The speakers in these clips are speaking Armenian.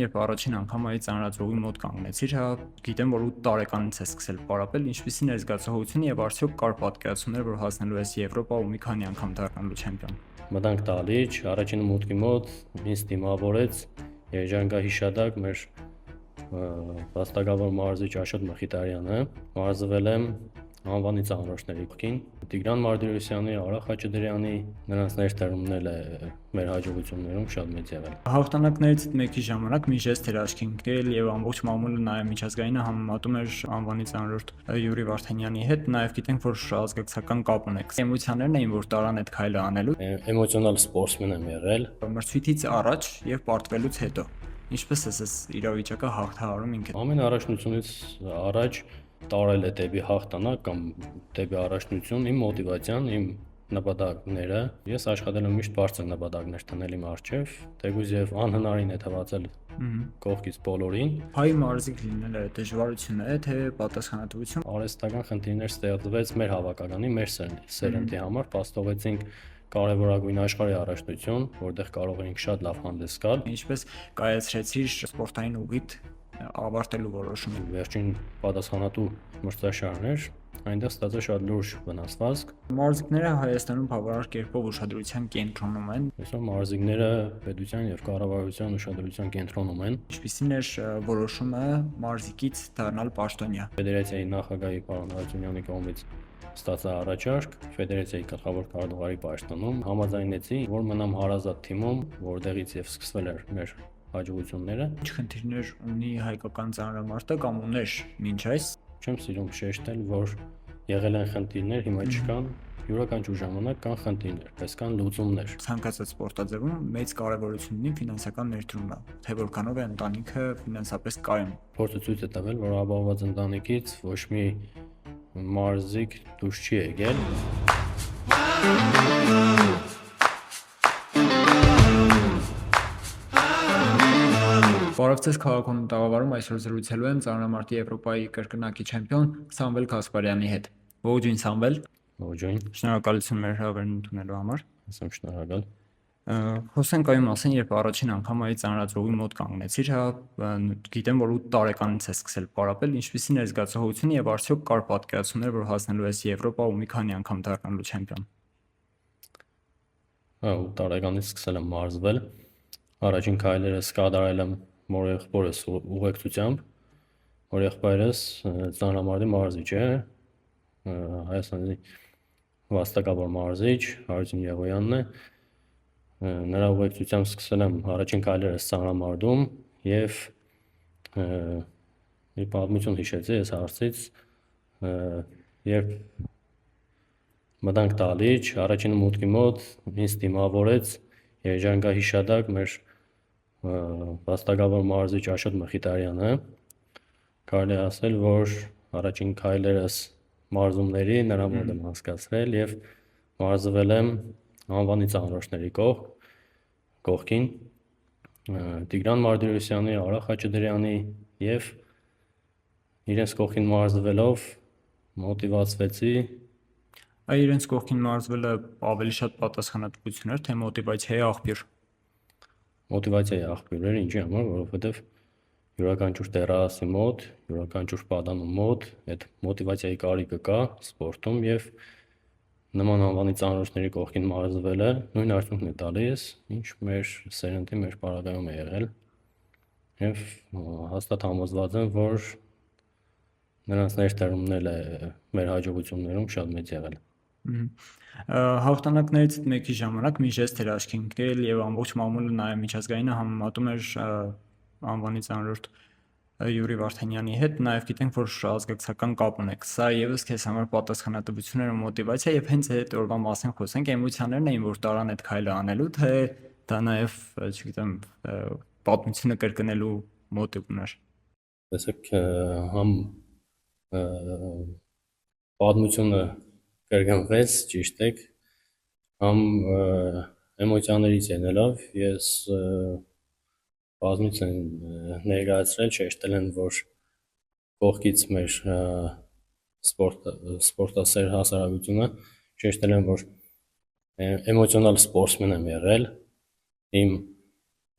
երբ առաջին անգամ այդ ծանրաձողի մոտ կանգնեցիր, հա, գիտեմ, որ 8 տարեկանից ես սկսել պարապել, ինչպիսին էր զգացողությունը եւ արդյոք կար պատկերացումներ, որ հասնելու ես Եվրոպա ու մի քանի անգամ դառնալու չեմպիոն։ Մտանք դալիճ, առաջին մուտքի մոտ ինձ դիմավորեց Երջանկահիշադակ մեր վաստակավոր մարզիչ Աշոտ Մխիթարյանը, մարզվել եմ անվանի ծանրոշների կողքին, Տիգրան Մարտիրոսյանի, Արա Խաչատրյանի, նրանց ներդրումն է մեր հաջողություններում շատ մեծ եղել։ Հաղթանակներից մեկի ժամանակ մի ժեստ էր աչքի ընկել եւ ամբողջ մամուլը նաեւ միջազգայինը համեմատում էր անվանի ծանրորդ Յուրի Վարդանյանի հետ, նաեւ գիտենք, որ ազգակցական կապ ունեք։ Էմոցիաներն էին, որ տարան այդ քայլը անելու։ Էմոցիոնալ սպորտսմեն եմ եղել։ Մրցույթից առաջ եւ պարտվելուց հետո ինչպես ես իրավիճակը հաղթահարում ինքդ։ Ամեն առաջնությունից առաջ տարել է դեպի հաղթանակ կամ դեպի առաջնություն իմ մոտիվացիան, իմ նպատակները։ Ես աշխատել եմ միշտ բարձր նպատակներ տնել իմ առջև, թեկուզ եւ անհնարին է թվացել կողքից բոլորին։ Հայ մարզիկ լինելը դժվարություն է, թե պատասխանատվություն։ Արհեստական խնդիրներ ստեղծվեց մեր հավաքականի, մեր սերնդի համար, պաստողեցինք կարևորագույն աշխարհի առաջնություն, որտեղ կարող էինք շատ լավ հանդես գալ։ Ինչպես կայացրեցիր սպորտային ուղիդ ավարտելու որոշումը։ Վերջին պատասխանատու մրցաշարներ, այնտեղ ստացա շատ լուրջ վնասվածք։ Մարզիկները Հայաստանում բավարար կերպով ուշադրության կենտրոնում են։ Այսօր մարզիկները պետության եւ կառավարության ուշադրության կենտրոնում են։ Ինչպիսին էր որոշումը մարզիկից դառնալ պաշտոնյա։ Ֆեդերացիայի նախագահի պարոն Արությունյանի կողմից ստացա առաջարկ ֆեդերացիայի գլխավոր քարտուղարի պաշտոնում, համաձայնեցի, որ մնամ հարազատ թիմում, որտեղից եւ սկսվել էր մեր հաջողությունները։ Ինչ խնդիրներ ունի հայկական ծանրամարտը կամ ուներ մինչ այս։ Չեմ սիրում շեշտել, որ եղել են խնդիրներ, հիմա չկան, յուրաքանչյուր ժամանակ կան խնդիրներ, պես կան լուծումներ։ Ցանկացած սպորտաձևում մեծ կարևորություն ունի ֆինանսական ներդրումը, թե որքանով է ընտանիքը ֆինանսապես կայուն։ Փորձը ցույց է տվել, որ ապահովված ընտանիքից ոչ մի մարզիկ դուրս չի եկել։ Բարևձեզ քաղաքում տաղավարում այսօր զրուցելու եմ ծանրամարտի Եվրոպայի կրկնակի չեմպիոն Սամվել Կասպարյանի հետ։ Ողջույն Սամվել։ Ողջույն։ Շնորհակալություն մեր հավերն ընդունելու համար։ Ասեմ շնորհակալ։ Խոսենք այն մասին, երբ առաջին անգամ այդ ծանրաձողի մոտ կանգնեցիր, հա, գիտեմ, որ 8 տարեկանից ես սկսել պարապել, ինչպիսին էր զգացողությունը եւ արդյոք կար պատկերացումներ, որ հասնելու ես Եվրոպա ու մի քանի անգամ դառնալու չեմպիոն։ 8 տարեկանից սկսել եմ մարզվել։ Առաջին քայլերս կատարել եմ մոր եղբորս ուղեկցությամբ, որ եղբայրս ծանրամարտի մարզիչ է, Հայաստանի վաստակավոր մարզիչ Արություն Եղոյանն է։ Նրա ուղեկցությամբ սկսել եմ առաջին քայլերս ծանրամարտում եւ մի պատմություն հիշեցի այս հարցից, երբ մտանք դալիճ, առաջին մուտքի մոտ ինձ դիմավորեց Երջանկահիշադակ մեր վաստակավոր մարզիչ Աշոտ Մխիթարյանը, կարելի ասել, որ առաջին քայլերս մարզումների նրա մոտ եմ հասկացրել եւ մարզվել եմ անվանի ծանրոշների կողքին Տիգրան Մարտիրոսյանի, Արա Խաչատրյանի եւ իրենց կողքին մարզվելով մոտիվացվեցի։ Այ իրենց կողքին մարզվելը ավելի շատ պատասխանատվություն էր, թե մոտիվացիայի աղբյուր։ Մոտիվացիայի աղբյուր էր, ինչի համար, որովհետեւ յուրաքանչյուր դեռահասի մոտ, յուրաքանչյուր պատանու մոտ այդ մոտիվացիայի կարիքը կա սպորտում եւ նման անվանի ծանրոշների կողքին մարզվելը նույն արդյունքն է տալիս, ինչ մեր սերնդի մեր պարագայում է եղել եւ հաստատ համոզված եմ, որ նրանց ներդրումն է մեր հաջողություններում շատ մեծ եղել։ Հաղթանակներից մեկի ժամանակ մի ժեստ էր աչքի ընկել եւ ամբողջ մամուլը նաեւ միջազգայինը համեմատում էր անվանի ծանրորդ Յուրի Վարդանյանի հետ, նաեւ գիտենք, որ ազգակցական կապ ունեք։ Սա եւս քեզ համար պատասխանատվություն էր ու մոտիվացիա եւ հենց այդ օրվա մասին խոսենք, էմոցիաներն էին, որ տարան այդ քայլը անելու, թե դա նաեւ, չգիտեմ, պատմությունը կրկնելու մոտիվ ուներ։ Տեսեք, համ պատմությունը կրկնվեց, ճիշտ եք, համ էմոցիաներից ելնելով ես բազմից են ներկայացրել, շեշտել են, որ կողքից մեր սպորտասեր հասարակությունը շեշտել են, որ էմոցիոնալ սպորտսմեն եմ եղել, իմ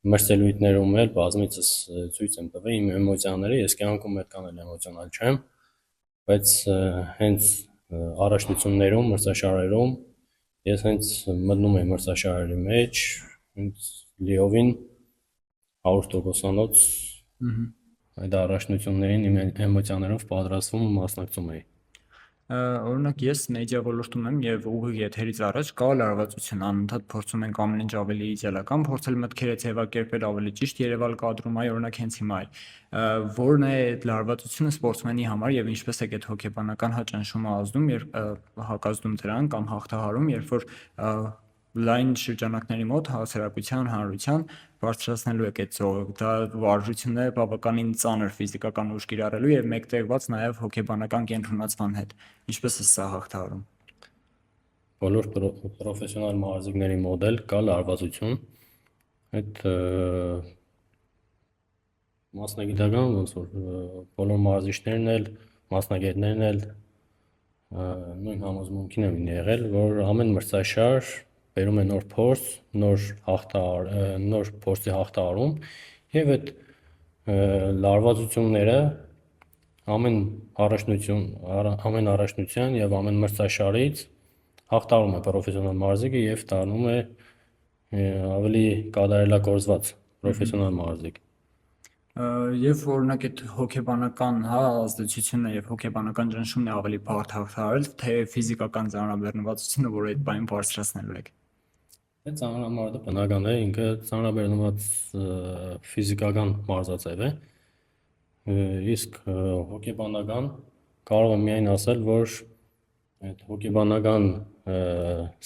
մրցելույթներում էլ բազմիցս ցույց եմ տվել իմ էմոցիաները, ես կյանքում այդքան էլ էմոցիոնալ չեմ, բայց հենց առաջնություններում, մրցաշարերում ես հենց մտնում եմ մրցաշարերի մեջ, հենց լիովին 100%-անոց այդ առաջնություններին իմ էմոցիաներով պատրաստվում ու մասնակցում էի։ Օրինակ ես մեդիա ոլորտում եմ եւ ուղիղ եթերից առաջ կա լարվածություն, անընդհատ փորձում ենք ամեն ինչ ավելի իդեալական փորձել մտքերը ձևակերպել ավելի ճիշտ երևալ կադրում, այ օրինակ հենց հիմա այ որն է այդ լարվածությունը սպորտսմենի համար եւ ինչպես է այդ հոգեբանական հաճանշումը ազդում, երբ հակազդում դրան կամ հաղթահարում, երբ որ լայն շրջանակների մոտ հասարակության հանրության բարձրացնելու եք այդ ծովը, դա վարժությունն է բավականին ծանր ֆիզիկական ուժ կիրառելու եւ մեկտեղված նաեւ հոգեբանական կենտրոնացման հետ։ Ինչպես է սա հաղթահարում։ Բոլոր պրոֆեսիոնալ մարզիկների մոդել կա լարվածություն, այդ մասնագիտական ոնց որ բոլոր մարզիչներն էլ, մասնագետներն էլ նույն համոզմունքին են եղել, որ ամեն մրցաշար բերում է նոր փորձ, նոր փորձի հաղթահարում եւ այդ լարվածությունները ամեն առաջնության եւ ամեն մրցաշարից հաղթահարում է պրոֆեսիոնալ մարզիկը եւ դառնում է ավելի կատարելագործված պրոֆեսիոնալ մարզիկ։ Եվ օրինակ այդ հոգեբանական ազդեցությունը եւ հոգեբանական ճնշումն է ավելի բարդ հաղթահարել, թե ֆիզիկական ծանրաբեռնվածությունը, որ այդ բանը բարձրացնելու եք։ Այդ ծանրամարտը բնական է, ինքը ծանրաբեռնված ֆիզիկական մարզաձև է, իսկ հոգեբանական կարող եմ միայն ասել, որ այդ հոգեբանական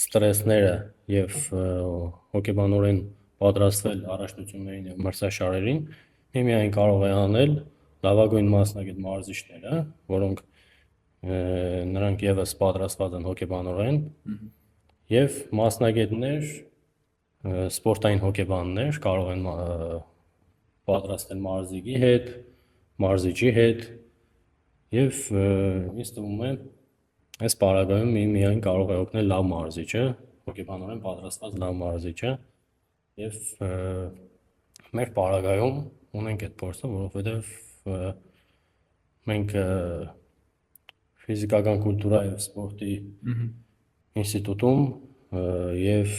ստրեսները եւ հոգեբանորեն պատրաստվել առաջնություններին եւ մրցաշարերին միայն կարող է անել լավագույն մասնագետ մարզիչները, որոնք նրանք եւս պատրաստված են հոգեբանորեն եւ մասնագետներ, սպորտային հոգեբաններ կարող են պատրաստել մարզիկի հետ, մարզիչի հետ եւ ինձ թվում է այս պարագայում միայն կարող է օգնել լավ մարզիչը, հոգեբանորեն պատրաստված լավ մարզիչը եւ մեր պարագայում ունենք այդ փորձը, որովհետեւ մենք ֆիզիկական կուլտուրա եւ սպորտի ինստիտուտում եւ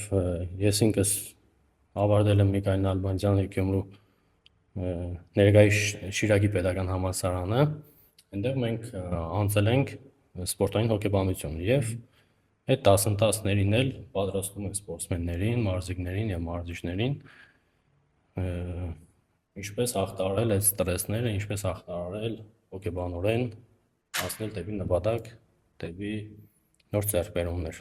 ես ինքս ավարտել եմ Միքայել Նալբանդյանի Գյումրու ներկայիս Շիրակի պետական համալսարանը, այնտեղ մենք անցել ենք սպորտային հոգեբանություն եւ այդ դասընթացներին էլ պատրաստում ենք սպորտսմեններին, մարզիկներին եւ մարզիչներին ինչպես հաղթահարել այդ ստրեսները, ինչպես հաղթահարել հոգեբանորեն հասնել դեպի նպատակ, դեպի նոր ձեռքբերումներ։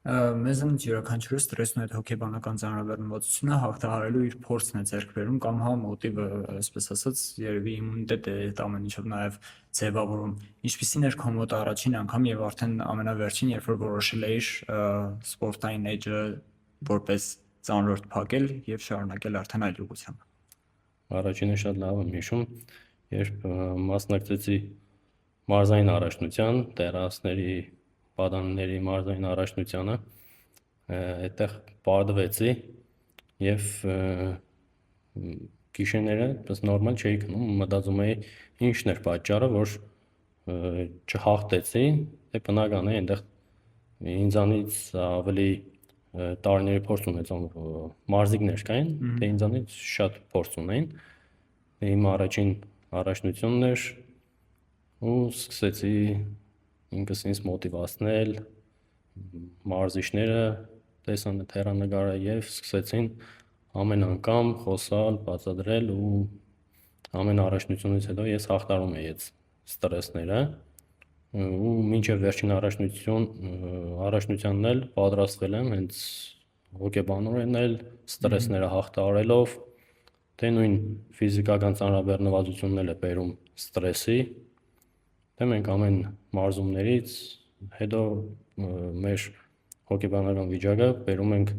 Մեզանից յուրաքանչյուրը ստրեսն ու այդ հոգեբանական ծանրաբեռնվածությունը հաղթահարելու իր փորձն է ձեռք բերում կամ հա մոտիվը, այսպես ասած, երևի իմունիտետ է այդ ամեն ինչով նաև ձևավորում։ Ինչպիսին էր քո մոտ առաջին անգամ եւ արդեն ամենավերջին, երբ որ որոշել էիր սպորտային էջը որպես ծանրորդ փակել եւ շարունակել արդեն այլ ուղղությամբ։ Առաջինը շատ լավ եմ հիշում, երբ մասնակցեցի մարզային առաջնության, տերասների, պատանիների մարզային առաջնությանը, այդտեղ պարտվեցի եւ գիշերները պես նորմալ չէի քնում, մտածում էի ինչն էր պատճառը, որ չհաղթեցի, դե բնական է, այնտեղ ինձանից ավելի տարիների փորձ ունեցող մարզիկներ կային, դե ինձանից շատ փորձ ունեին, իմ առաջին առաջնությունն էր ու սկսեցի ինքս ինձ մոտիվացնել, մարզիչները տեսան այդ հեռանկարը եւ սկսեցին ամեն անգամ խոսալ, բացատրել ու ամեն առաջնությունից հետո ես հաղթարում էի այդ ստրեսները ու մինչև վերջին առաջնությանն էլ պատրաստվել եմ հենց հոգեբանորեն էլ ստրեսները հաղթահարելով, դե նույն ֆիզիկական ծանրաբեռնվածությունն էլ է բերում ստրեսի, դե մենք ամեն մարզումներից հետո մեր հոգեբանական վիճակը բերում ենք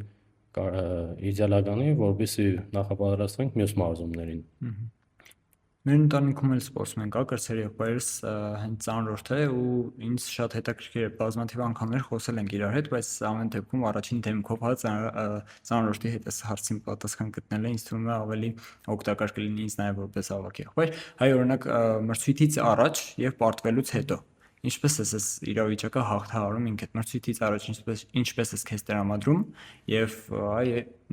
իդեալականի, որպեսզի նախապատրաստվենք մյուս մարզումներին։ Մեր ընտանիքում էլ սպորտսմեն կա, կրտսեր եղբայրս հենց ծանրորդ է ու ինձ շատ հետաքրքիր է, բազմաթիվ անգամներ խոսել ենք իրար հետ, բայց ամեն դեպքում առաջին դեմքով ծանրորդի հետ այս հարցին պատասխան գտնելը ինձ թվում է ավելի օգտակար կլինի ինձ նաև որպես ավագ եղբայր։ Հայ օրինակ մրցույթից առաջ եւ պարտվելուց հետո ինչպես ես այս իրավիճակը հաղթահարում ինքդ մրցույթից առաջ ինչպես ես քեզ տրամադրում եւ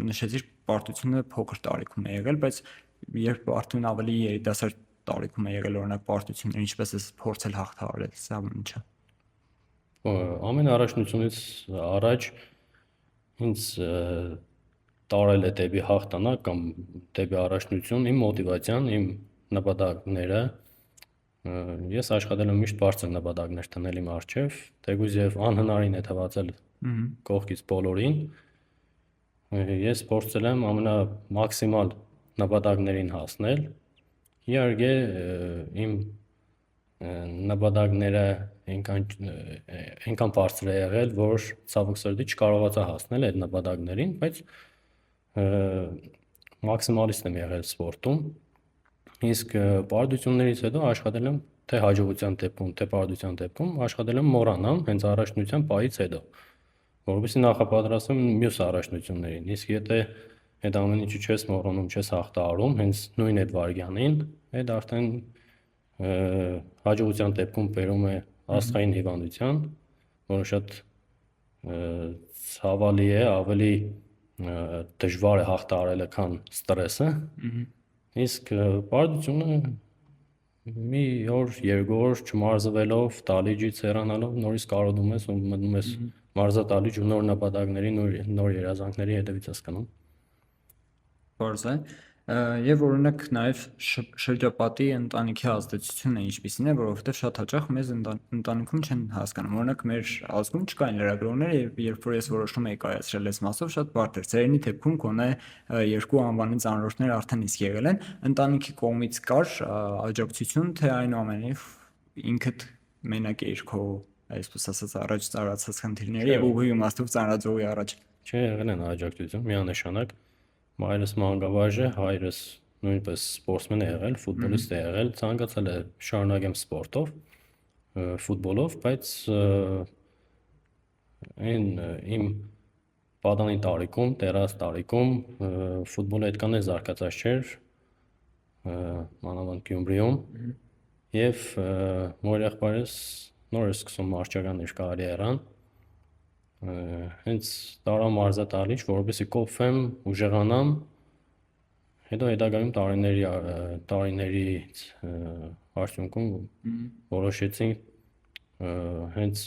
նշեցիր պարտությունը փոքր տարիքում է եղել, բայց երբ արդեն ավելի երիտասարդ տարիքում է եղել օրինակ պարտությունները ինչպես ես փորձել հաղթահարել սա ինչը։ Ամեն առաջնությունից առաջ ինձ տարել է դեպի հաղթանակ կամ դեպի առաջնություն իմ մոտիվացիան, իմ նպատակները։ Ես աշխատել եմ միշտ բարձր նպատակներ դնել իմ առջև, թեկուզ եւ անհնարին է թվացել կողքից բոլորին։ Ես փորձել եմ ամենամաքսիմալ նպատակներին հասնել։ Իհարկե իմ նպատակները այնքան բարձր է եղել, որ ցավոք սրտի չկարողացա հասնել այդ նպատակներին, բայց մաքսիմալիստ եմ եղել սպորտում։ Իսկ պարտություններից հետո աշխատել եմ թե հաջողության դեպքում, թե պարտության դեպքում աշխատել եմ մոռանամ հենց առաջնության պահից հետո, որովհետեւ նախապատրաստվում մյուս առաջնություններին։ Իսկ եթե այդ ամեն ինչը չես մոռանում, չես հաղթահարում, հենց նույն այդ վայրկյանին, այդ արդեն հաջողության դեպքում բերում է աստղային հիվանդության, որը շատ ցավալի է, ավելի դժվար է հաղթահարելը, քան ստրեսը։ Իսկ պարտությունը մի օր, երկու օր չմարզվելով, տալիջից հեռանալով նորից կարոտում ես ու մտնում ես մարզատալիջ ու նոր նպատակների, նոր երազանքների հետևից ես գնում։ Պարզ է։ Եվ օրինակ նաև շրջապատի ընտանիքի ազդեցությունը ինչպիսին է, որովհետև շատ հաճախ մեզ ընտանիքում չեն հասկանում։ Օրինակ մեր ազգում չկային լրագրողներ եւ երբ որ ես որոշում էի կայացրել այս մասով շատ բարդ էր։ Ծերենի դեպքում գոնե երկու անվանի ծանրորդներ արդեն իսկ եղել են։ Ընտանիքի կողմից կար աջակցություն, թե այնուամենայնիվ ինքդ մենակ էիր քո այսպես ասած առաջ ծառացած խնդիրների եւ ուղիղ իմաստով ծանրաձողի առաջ։ Չէ, եղել են աջակցություն, միանշանակ։ Մայրս մանկավարժ է, հայրս նույնպես սպորտսմեն է եղել, ֆուտբոլիստ է եղել, ցանկացել է շարունակեմ սպորտով, ֆուտբոլով, բայց այն իմ պատանի տարիքում, դեռահաս տարիքում ֆուտբոլը այդքան էլ զարգացած չէր, մանավանդ Գյումրիում, եւ մոր եղբայրս նոր էր սկսում մարզչական իր կարիերան, հենց տարա մարզատալիջ, որովհետեւ կոփվեմ, ուժեղանամ, հետո հետագայում տարիներից արդյունքում որոշեցինք հենց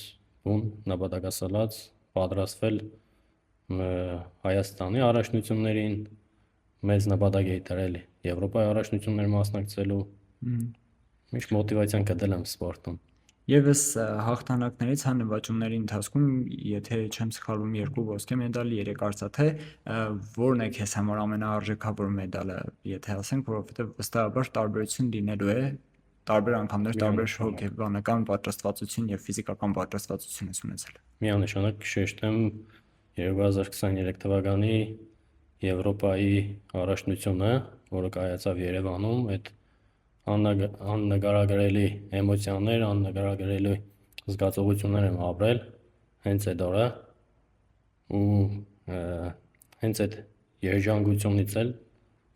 բուն նպատակասլաց պատրաստվել Հայաստանի առաջնություններին, մեծ նպատակ էի դրել Եվրոպայի առաջնություններ մասնակցելու, միշտ մոտիվացիան գտել եմ սպորտում։ Եվս հաղթանակներից հա նվաճումների ընթացքում, եթե չեմ սխալվում, 2 ոսկե մեդալ, 3 արծաթե, որն է քեզ համար ամենաարժեքավոր մեդալը, եթե ասենք, որովհետև վստահաբար տարբերություն լինելու է, տարբեր անգամներ, տարբեր հոգեբանական պատրաստվածություն եւ ֆիզիկական պատրաստվածություն ես ունեցել։ Միանշանակ շեշտեմ 2023 թվականի Եվրոպայի առաջնությունը, որը կայացավ Երևանում, այդ աննկարագրելի էմոցիաներ, աննկարագրելի զգացողություններ եմ ապրել հենց այդ օրը ու հենց այդ երջանկությունից էլ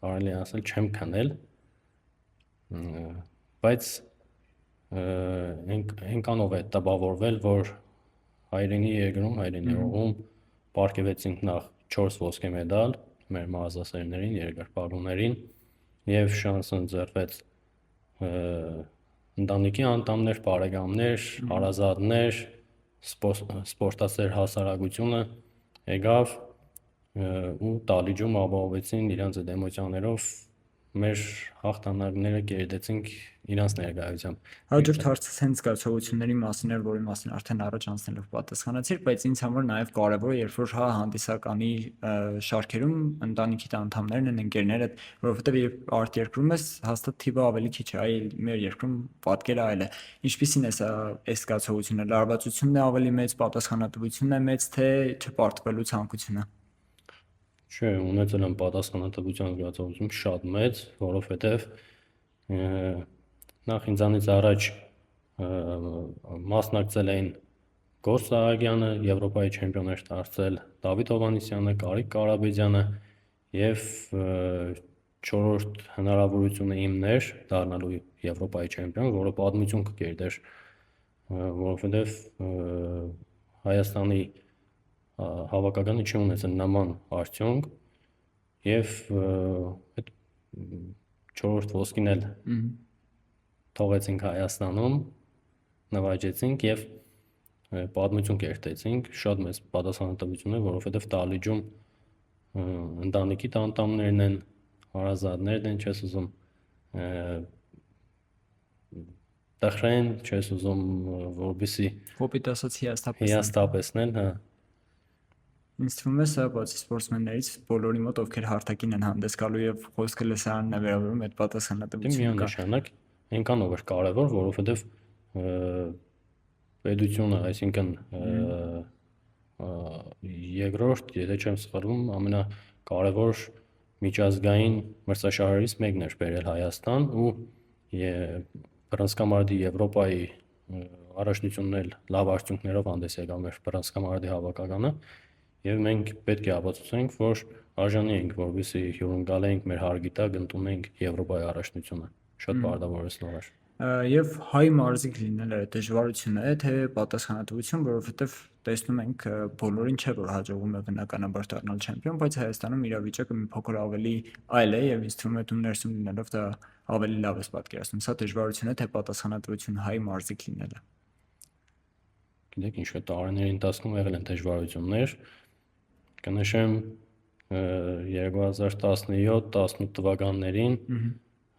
կարելի ասել չեմ քնել, բայց այնքանով է տպավորվել, որ հայրենի երկրում, հայրենի հողում պարգևեցինք նախ 4 ոսկե մեդալ մեր մարզասերներին, երկրպագուներին եւ շանս ընձեռվեց ընտանիքի անդամներ, բարեկամներ, հարազատներ, սպորտասեր հասարակությունը եկավ ու տալիջում ապահովեցին իրանց այդ էմոցիաներով մեր հաղթանակները կերտեցինք իրանց ներկայությամբ։ Հաջորդ հարցս հենց զգացողությունների մասին էր, որի մասին արդեն առաջ անցնելով պատասխանեցիր, բայց ինձ համար նաև կարևոր է, երբ որ հա հանդիսականի շարքերում ընտանիքի անդամներն են, ընկերները, որովհետև երբ արտերկրում ես, հաստատ թիվը ավելի քիչ է, այլ մեր երկրում պատկերը այլ է։ Ինչպիսին է այս զգացողությունը, լարվածությունն է ավելի մեծ, պատասխանատվությունն է մեծ, թե չպարտվելու ցանկությունը։ Չէ, ունեցել եմ պատասխանատվության զգացողություն շատ մեծ, որովհետև Նախ ինձանից առաջ մասնակցել էին Գոռ Սահակյանը, Եվրոպայի չեմպիոն էր դարձել, Դավիթ Հովհաննիսյանը, Կարիկ Կարապետյանը եւ չորրորդ հնարավորությունը իմն էր դառնալու Եվրոպայի չեմպիոն, որը պատմություն կկերտեր, որովհետեւ Հայաստանի հավաքականը չի ունեցել նման արդյունք եւ այդ չորրորդ ոսկին էլ թողեցինք Հայաստանում, նվաճեցինք եւ պատմություն կերտեցինք, շատ մեծ պատասխանատվություն է, որովհետեւ Դալիջում ընտանիքի տանտամներն են, հարազատներն են, չես ուզում տխրեն, չես ուզում որպեսի Կոպիտ ասած հիասթափեցնել։ հիասթափեցնել, հա։ Ինձ թվում է սա բացի սպորտսմեններից բոլորի մոտ ովքեր հարթակին են հանդես գալու եւ խոսքը լսարանն է վերաբերում այդ պատասխանատվությունը կա։ Միանշանակ այնքանով էր կարևոր, որովհետեւ պետությունը, այսինքն երկրորդ, եթե չեմ սխալվում, ամենակարևոր միջազգային մրցաշարերից մեկն էր բերել Հայաստան ու բռնցքամարտի Եվրոպայի առաջնությունն էլ լավ արդյունքներով հանդես եկավ մեր բռնցքամարտի հավաքականը եւ մենք պետք է ապացուցենք, որ արժանի ենք, որովհետեւ հյուրընկալենք մեր հարգի տակ ընդունենք Եվրոպայի առաջնությունը, շատ բարդավորեցնող էր։ Եվ հայ մարզիկ լինելը դժվարություն է, թե պատասխանատվություն, որովհետև տեսնում ենք բոլորին չէ որ հաջողվում է բնականաբար դառնալ չեմպիոն, բայց Հայաստանում իրավիճակը մի փոքր ավելի այլ է եւ ինձ թվում է դու ներսում լինելով դա ավելի լավ ես պատկերացնում։ Սա դժվարություն է, թե պատասխանատվություն հայ մարզիկ լինելը։ Գիտեք ինչ է, տարիների ընթացքում եղել են դժվարություններ։ Կնշեմ 2017-18 թվականներին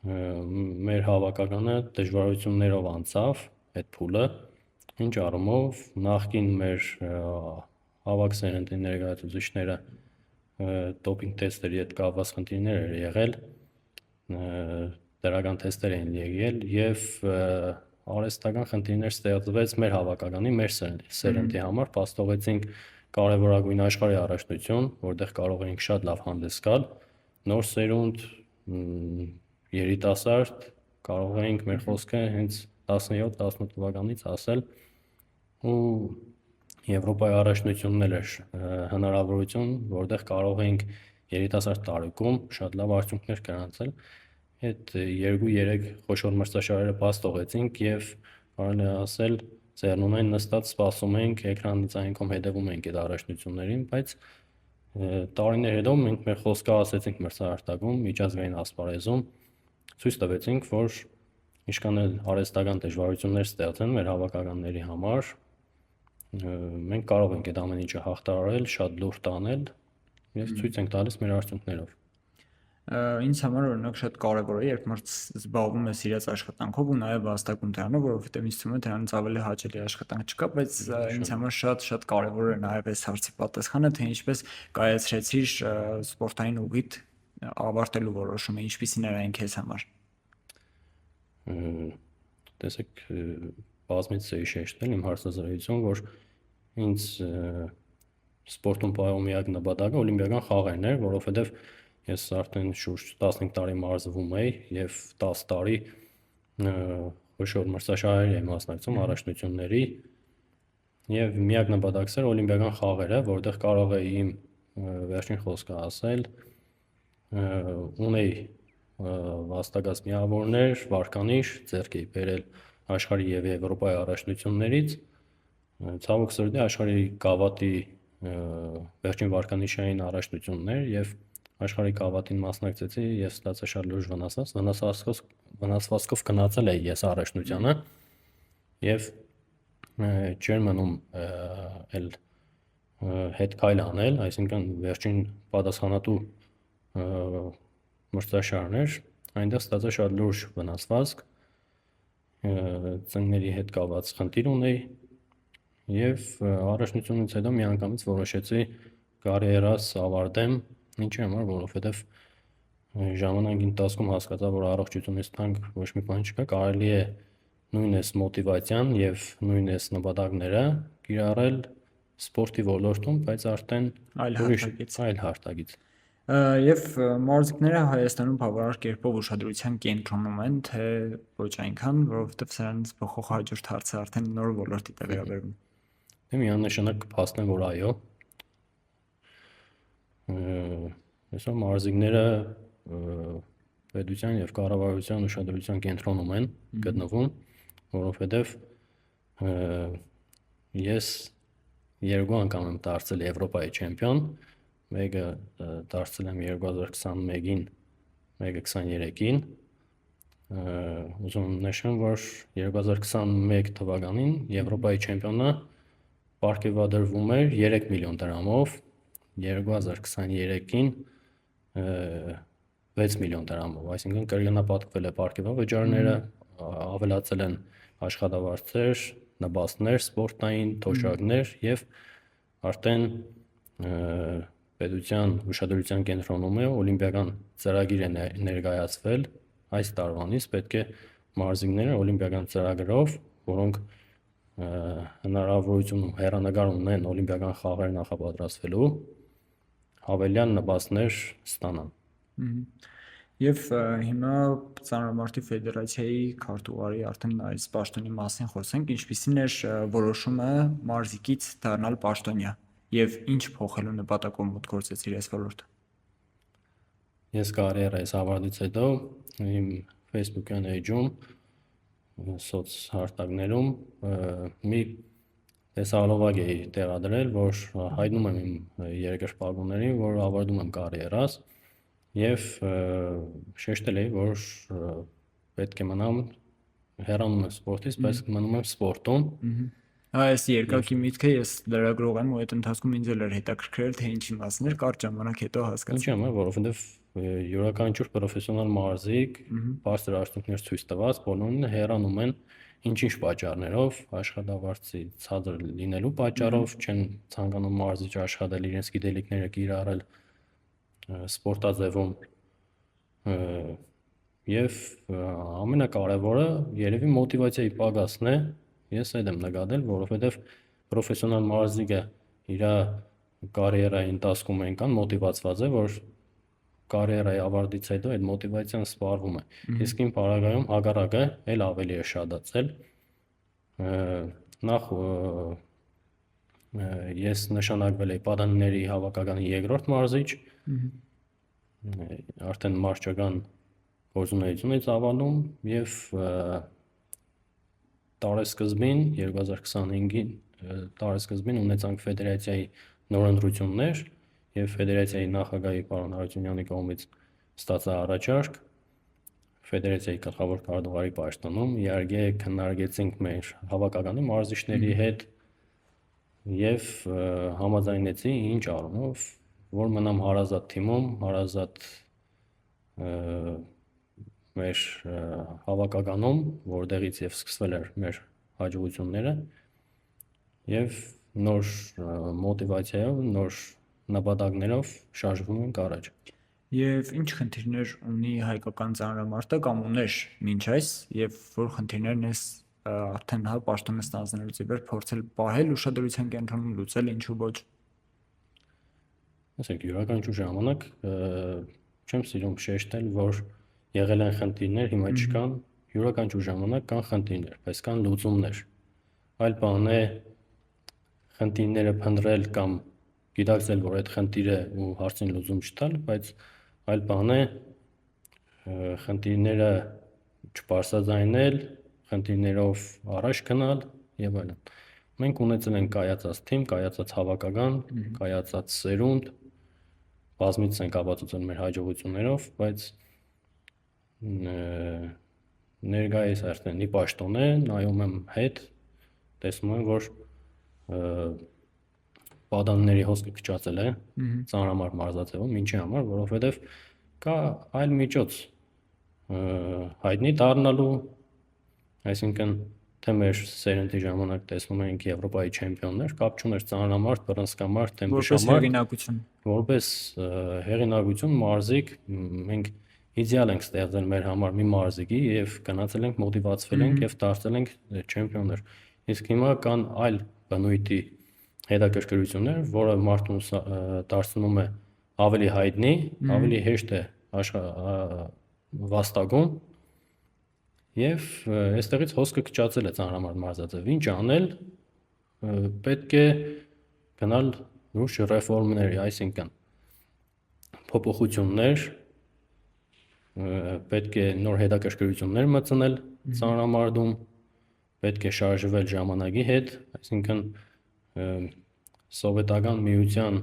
մեր հավաքականը դժվարություններով անցավ այդ փուլը, ինչ առումով նախկին մեր հավաք սերնդի ներկայացուցիչները դոպինգ թեստերի հետ կապված խնդիրներ էր եղել, դրական թեստեր էին եղել եւ արհեստական խնդիրներ ստեղծվեց մեր հավաքականի, մեր սերնդի համար, փաստողեցինք կարևորագույն աշխարհի առաջնություն, որտեղ կարող էինք շատ լավ հանդես գալ, նոր սերունդ երիտասարդ կարող էինք մեր խոսքը հենց 17-18 թվականից ասել ու Եվրոպայի առաջնությունն էլ էր հնարավորություն, որտեղ կարող էինք երիտասարդ տարիքում շատ լավ արդյունքներ գրանցել։ Այդ 2-3 խոշոր մրցաշարերը փաստողեցինք եւ կարելի է ասել ձեռնունայն նստած սպասում ենք, էկրանի ցանկում հետևում ենք այդ առաջնություններին, բայց տարիներ հետո մենք մեր խոսքը ասեցինք մրցաշարում, միջազգային ասպարեզում ցույց տվեցինք, որ ինչքան էլ արհեստական դժվարություններ ստեղծեն մեր հավաքականների համար, մենք կարող ենք այդ ամեն ինչը հաղթահարել, շատ լուրջ տանել եւ ցույց ենք տալիս մեր արդյունքներով։ Ինձ համար օրինակ շատ կարևոր է, երբ մարդ զբաղվում է իրաց աշխատանքով ու նաև հաստատում դրանով, որովհետև ինձ թվում է դրանից ավելի հաճելի աշխատանք չկա, բայց ինձ համար շատ կարևոր է նաև այս հարցի պատասխանը, թե ինչպես կայացրեցիր սպորտային ուղիդ ավարտելու որոշումը, ինչպիսին էր այն քեզ համար։ Տեսեք, բազմից էի շեշտել իմ հարցազրույցում, որ ինձ սպորտում պահում միակ նպատակը օլիմպիական խաղերն էր, որովհետև ես արդեն շուրջ 15 տարի մարզվում էի եւ 10 տարի խոշոր մրցաշարերի եմ մասնակցում առաջնությունների եւ միակ նպատակս էր օլիմպիական խաղերը, որտեղ կարող էի իմ վերջին խոսքը ասել, ունեի վաստակած միավորներ, վարկանիշ, ձեռք էի բերել աշխարհի եւ Եվրոպայի առաջնություններից, ցավոք սրտի աշխարհի գավաթի վերջին վարկանիշային առաջնություններ եւ աշխարհի գավաթին մասնակցեցի եւ ստացա շատ լուրջ վնասվածքով գնացել էի ես առաջնությանը եւ չէր մնում էլ հետ քայլ անել, այսինքն վերջին պատասխանատու մրցաշարներ, այնտեղ ստացա շատ լուրջ վնասվածք, ծնկների հետ կապված խնդիր ունեի եւ առաջնությունից հետո միանգամից որոշեցի կարիերաս ավարտեմ, ինչի համար, որովհետեւ ժամանակի ընթացքում հասկացա, որ առողջությունից թանկ ոչ մի բան չկա, կարելի է նույնպես մոտիվացիան եւ նույնպես նպատակները կիրառել սպորտի ոլորտում, բայց արդեն այլ հարթակից։ Եվ մարզիկները Հայաստանում բավարար կերպով ուշադրության կենտրոնում են, թե ոչ այնքան, որովհետև սրանից փոխոխահաջորդ հարցը արդեն նոր ոլորտի է վերաբերվում։ Դե միանշանակ կփաստեմ, որ այո։ Այսօր մարզիկները պետության եւ կառավարության ուշադրության կենտրոնում են գտնվում, որովհետև ես երկու անգամ եմ դարձել Եվրոպայի չեմպիոն, մեկը դարձել եմ 2021-ին, մեկը 23-ին։ Ուզում եմ նշեմ, որ 2021 թվականին Եվրոպայի չեմպիոնը պարգևադրվում էր 3 միլիոն դրամով, 2023-ին 6 միլիոն դրամով, այսինքն կրկնապատկվել է պարգևավճարները, ավելացել են աշխատավարձեր, նպաստներ, սպորտային թոշակներ եւ արդեն պետության ուշադրության կենտրոնում է օլիմպիական ծրագիր է ներկայացվել այս տարվանից պետք է մարզիկները օլիմպիական ծրագրով, որոնք հնարավորություն հեռանկար ունեն օլիմպիական խաղեր նախապատրաստվելու հավելյալ նպաստներ ստանան։ Եվ հիմա Ծանրամարտի ֆեդերացիայի քարտուղարի արդեն այս պաշտոնի մասին խոսենք, ինչպիսին էր որոշումը մարզիկից դառնալ պաշտոնյա եւ ինչ փոխելու նպատակով մուտք գործեցիր այս ոլորտը։ Ես կարիերայիս ավարտից հետո իմ Facebook-յան էջում սոցհարթակներում մի տեսահոլովակ էի տեղադրել, որ հայտնում եմ իմ երկրպագուներին, որ ավարտում եմ կարիերաս եւ շեշտել էի, որ պետք է մնամ հեռանում եմ սպորտից, բայց մնում եմ սպորտում։ Այս երկակի միտքը ես լրագրող եմ ու այդ ընթացքում ինձ էլ էր հետաքրքրել, թե ինչի մասն էր, կարճ ժամանակ հետո հասկացա։ Ինչի՞ համար, որովհետեւ յուրաքանչյուր պրոֆեսիոնալ մարզիկ բարձր արդյունքներ ցույց տված բոլորին հեռանում են ինչ-ինչ պատճառներով, աշխատավարձի ցածր լինելու պատճառով չեն ցանկանում մարզիչ աշխատել, իրենց գիտելիքները կիրառել սպորտաձևում եւ ամենակարևորը երևի մոտիվացիայի պակասն է, ես այդ եմ նկատել, որովհետեւ պրոֆեսիոնալ մարզիկը իր կարիերայի ընթացքում այնքան մոտիվացված է, որ կարիերայի ավարտից հետո այդ մոտիվացիան սպառվում է։ Իսկ իմ բարակայում հակառակը էլ ավելի է շատացել։ Նախ ես նշանակվել էի պատանիների հավաքականի երկրորդ մարզիչ, արդեն մարզչական գործունեություն էի ծավալում եւ տարեսկզբին 2025-ին տարեսկզբին ունեցանք ֆեդերացիայի նորընտրություններ եւ ֆեդերացիայի նախագահի պարոն Հարությունյանի կողմից ստացա առաջարկ ֆեդերացիայի գլխավոր քարտուղարի պաշտոնում, իհարկե քննարկեցինք մեր հավաքականի մարզիչների հետ եւ համաձայնեցի ինչ առումով, որ մնամ հարազատ թիմում, հարազատ մեր հավաքականում, որտեղից եւ սկսվել էր մեր հաջողությունները եւ նոր մոտիվացիայով, նոր նպատակներով շարժվում ենք առաջ։ Եվ ինչ խնդիրներ ունի հայկական ծանրամարտը կամ ուներ մինչ այս եւ որ խնդիրներն ես արդեն հա պաշտոնը ստանձնելուց ի վեր փորձել պահել ուշադրության կենտրոնում լուծել, ինչու ոչ։ Ասենք յուրաքանչյուր ժամանակ չեմ սիրում շեշտել, որ եղել են խնդիրներ, հիմա չկան, յուրաքանչյուր ժամանակ կան խնդիրներ, բայց կան լուծումներ։ Այլ բան է խնդիրները փնտրել կամ գիտակցել, որ այդ խնդիրը ու հարցին լուծում չտալ, բայց այլ բան է խնդիրները չբարձրաձայնել, խնդիրներով առաջ գնալ եւ այլն։ Մենք ունեցել ենք կայացած թիմ, կայացած հավաքական, կայացած սերունդ, բազմիցս ենք ապացուցել մեր հաջողություններով, բայց ներկայիս արդեն ի պաշտոն է, նայում եմ հետ, տեսնում եմ, որ պատանիների հոսքը քչացել է ծանրամարտ մարզաձևում, ինչի համար, որովհետև կա այլ միջոց հայտնի դառնալու, այսինքն թե մեր սերնդի ժամանակ տեսնում ենք Եվրոպայի չեմպիոններ, կապ չուներ ծանրամարտ, բռնցքամարտ, թեմպուշամարտ, որպես հեղինակություն մարզիկ մենք իդեալ ենք ստեղծել մեր համար մի մարզիկի եւ գնացել ենք, մոտիվացվել ենք եւ դարձել ենք չեմպիոններ։ Իսկ հիմա կան այլ բնույթի հետաքրքրություններ, որը մարդուն դարձնում է ավելի հայտնի, ավելի հեշտ է վաստակում եւ այստեղից հոսքը քչացել է ծանրամարդ մարզաձև։ Ինչ անել, պետք է գնալ լուրջ ռեֆորմների, այսինքն փոփոխություններ, պետք է նոր հետաքրքրություններ մտցնել ծանրամարդում, պետք է շարժվել ժամանակի հետ, այսինքն սովետական միության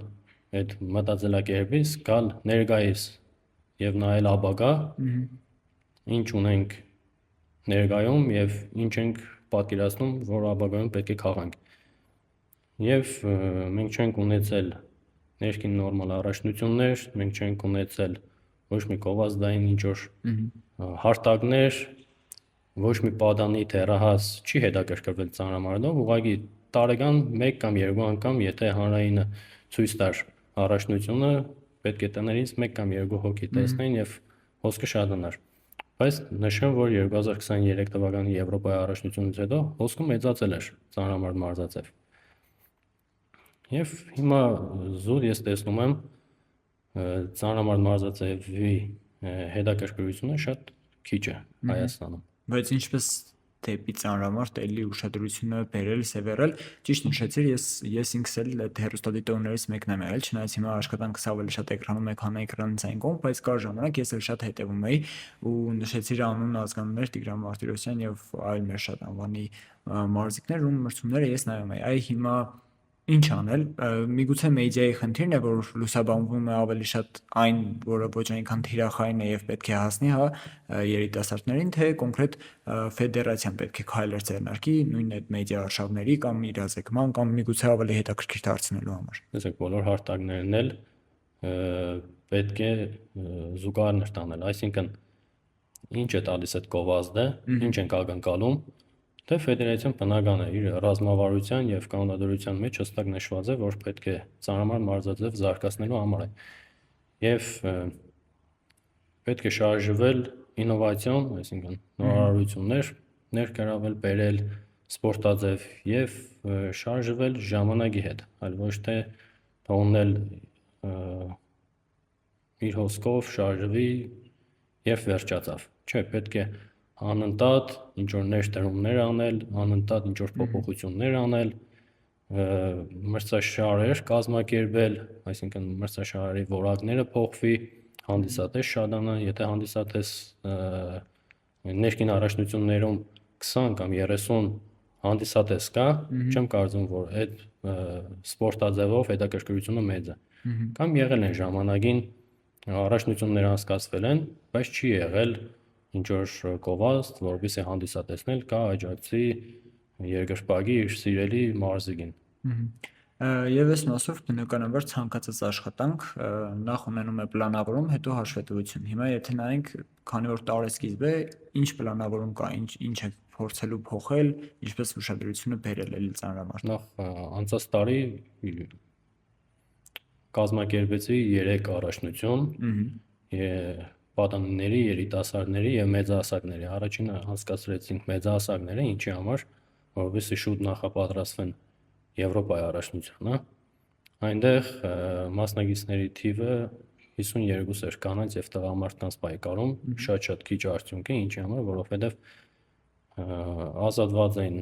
այդ մտածելակերպից գալ ներկայիս եւ նայել ապագա, ինչ ունենք ներկայում եւ ինչ ենք պատկերացնում, որ ապագայում պետք է քաղանք։ Եվ մենք չենք ունեցել ներքին նորմալ առաջնություններ, մենք չենք ունեցել ոչ մի գովազդային ինչ-որ հարթակներ, ոչ մի պատանի թերահաս չի հետաքրքրվել ծանրամարդով, ուղղակի տարեկան 1 կամ 2 անգամ, եթե հանրայինը ցույց տար առաջնությունը, պետք է տներից 1 կամ 2 հոգի տեսնեն եւ հոսքը շատանար։ Բայց նշեմ, որ 2023 թվականի Եվրոպայի առաջնությունից հետո հոսքը մեծացել էր ծանրամարդ մարզաձև։ Եվ հիմա զուտ ես տեսնում եմ ծանրամարդ մարզաձևի հետաքրքրությունը շատ քիչ է Հայաստանում։ Բայց ինչպես դեպի ծանրամարդ էլի ուշադրությունը բերել, սևեռել, ճիշտ նշեցիր, ես ինքս էլ այդ հեռուստադիտողներից մեկն եմ եղել, չնայած հիմա աշխատանքս ավելի շատ էկրանում է, քան էկրանցային կողմ, բայց կար ժամանակ ես էլ շատ հետևում էի ու նշեցիր անուն ազգանուններ Տիգրան Մարտիրոսյան եւ այլ մեր շատ անվանի մարզիկներ, ում մրցումները ես նայում էի։ Այ հիմա ինչ անել, միգուցե մեդիայի խնդիրն է, որ լուսաբանվում է ավելի շատ այն, որը ոչ այնքան թիրախային է եւ պետք է հասնի, հա, երիտասարդներին, թե կոնկրետ ֆեդերացիան պետք է քայլեր ձեռնարկի նույն այդ մեդիա արշավների կամ իրազեկման կամ միգուցե ավելի հետաքրքիր դարձնելու համար։ Տեսեք, բոլոր հարթակներն էլ պետք է զուգահեռ տանել, այսինքն ինչ է տալիս այդ գովազդը, ինչ ենք ակնկալում, թե ֆեդերացիան բնական է իր ռազմավարության եւ կանոնադրության մեջ հստակ նշված է, որ պետք է ծանրամարդ մարզաձև զարգացնելու համար է։ Եվ պետք է շարժվել ինովացիոն, այսինքն նորարարություններ ներկրավել, բերել սպորտաձև եւ շարժվել ժամանակի հետ, այլ ոչ թե թողնել իր հոսքով շարժվի եւ վերջացավ։ Չէ, պետք է անընդհատ ինչ-որ ներդրումներ անել, անընդհատ ինչ-որ փոփոխություններ անել, մրցաշարեր կազմակերպել, այսինքն մրցաշարերի որակները փոխվի, հանդիսատես շատանա, եթե հանդիսատես ներքին առաջնություններում 20 կամ 30 հանդիսատես կա, չեմ կարծում, որ այդ սպորտաձևով հետաքրքրությունը մեծ է։ Կամ եղել են ժամանակին առաջնություններ անցկացվել են, բայց չի եղել ինչ-որ գովազդ, որովհետեւ հանդիսատեսնել կա աջակցի երկրպագի իր սիրելի մարզիկին։ Եվ այս մասով բնականաբար ցանկացած աշխատանք նախ ունենում է պլանավորում, հետո հաշվետվություն։ Հիմա եթե նայենք, քանի որ տարեսկիզբ է, ինչ պլանավորում կա, ինչ է փորձելու փոխել, ինչպես ուշադրությունը բերել էլի ծանրամարդ։ Նախ անցած տարի կազմակերպեցի 3 առաջնություն, պատանիների, երիտասարդների եւ մեծահասակների։ Առաջինը անցկացրեցինք մեծահասակները, ինչի համար, որովհետեւ շուտ նախապատրաստվեն Եվրոպայի առաջնությանը, այնտեղ մասնակիցների թիվը 52 էր կանանց եւ տղամարդկանց պայքարում, շատ քիչ արդյունք է, ինչի համար, որովհետեւ ազատված էին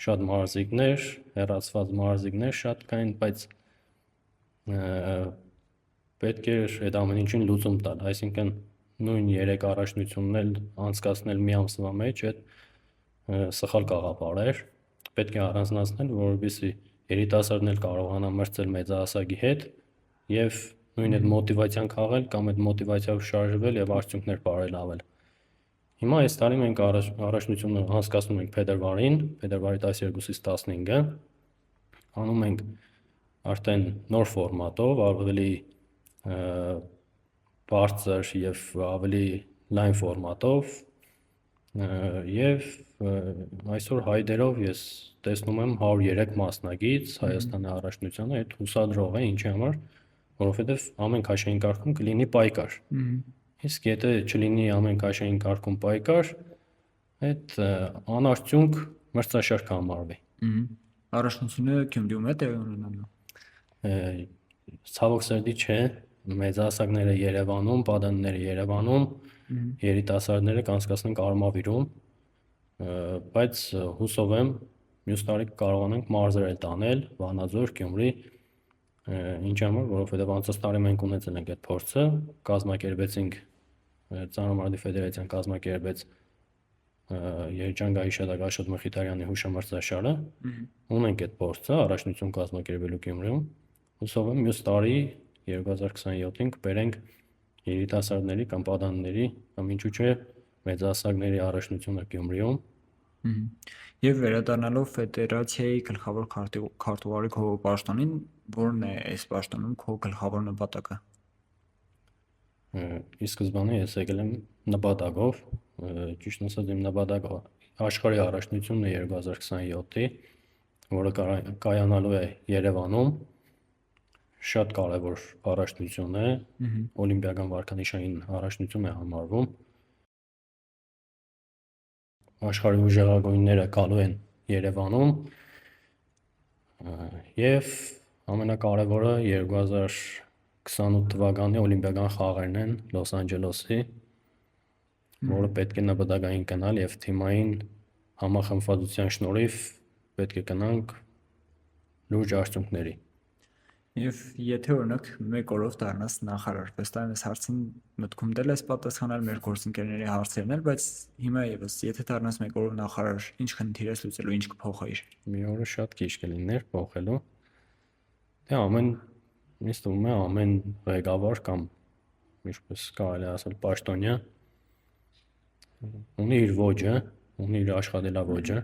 շատ մարզիկներ, հեռացված մարզիկներ շատ կային, բայց պետք էր այդ ամեն ինչին լուծում տալ, այսինքն նույն 3 առաջնությունն էլ անցկացնել մի ամսվա մեջ այդ սխալ գաղափար էր, պետք է առանձնացնել, որովհետեւ երիտասարդն էլ կարողանա մրցել մեծահասակի հետ եւ նույն այդ մոտիվացիան քաղել կամ այդ մոտիվացիայով շարժվել եւ արդյունքներ բարելավել։ Հիմա այս տարի մենք առաջնությունը անցկացնում ենք փետրվարին, փետրվարի 12-ից 15-ը, անում ենք արդեն նոր ֆորմատով, ավելի բարձր եւ ավելի լայն ֆորմատով եւ այսօր հայդերով ես տեսնում եմ 103 մասնակից Հայաստանի առաջնությանը, այդ հուսադրող է, ինչի համար, որովհետեւ ամեն քաշային կարգում կլինի պայքար։ Իսկ եթե չլինի ամեն քաշային կարգում պայքար, այդ անարդյունք մրցաշար կհամարվի։ Առաջնությունը Գյումրիում է տեղի ունենալու։ Ցավոք սերդի չէ, մեծահասակները Երևանում, Պատանիները Երևանում, երիտասարդները կանցկացնենք Արմավիրում, բայց հուսով եմ մյուս տարի կարողանանք մարզեր տանել Վանաձոր, Գյումրի, ինչ համար, որովհետև անցած տարի մենք ունեցել ենք այդ փորձը, կազմակերպեցինք Ծանրամարտի ֆեդերացիան կազմակերպեց Երջանկայի Շադակ Աշոտ Մխիթարյանի հուշամրցաշարը, ունենք այդ փորձը առաջնություն կազմակերպելու Գյումրիում, հուսով եմ մյուս տարի 2027-ին կբերենք երիտասարդների կամ պատանիների կամ ինչու՞ չէ մեծահասակների առաջնությունը Գյումրիում։ Եվ վերադառնալով ֆեդերացիայի գլխավոր քարտուղարի քո պաշտոնին, որն է այս պաշտոնում քո գլխավոր նպատակը։ Ի սկզբանե ես եկել եմ նպատակով, ճիշտ ասած իմ նպատակը աշխարհի առաջնությունն է 2027-ի, որը կայանալու է Երևանում, շատ կարևոր առաջնություն է, օլիմպիական վարկանիշային առաջնություն է համարվում, աշխարհի ուժեղագույնները գալու են Երևանում եւ ամենակարևորը 2028 թվականի օլիմպիական խաղերն են Լոս Անջելեսի, որը պետք է նպատակային գնալ եւ թիմային համախմբվածության շնորհիվ պետք է գնանք լուրջ արդյունքների։ Եվ եթե օրինակ մեկ օրով դառնաս նախարար, վստահ եմ այս հարցին մտքում դել ես պատասխանել մեր գործընկերների հարցերն էլ, բայց հիմա եւս եթե դառնաս մեկ օրով նախարար, ինչ խնդիր ես լուծելու, ինչ կփոխեիր։ Մի օրը շատ քիչ կլիներ փոխելու։ Դե ինձ թվում է ամեն ղեկավար կամ ինչպես կարելի ասել պաշտոնյա ունի իր ոճը, ունի իր աշխատելավոճը։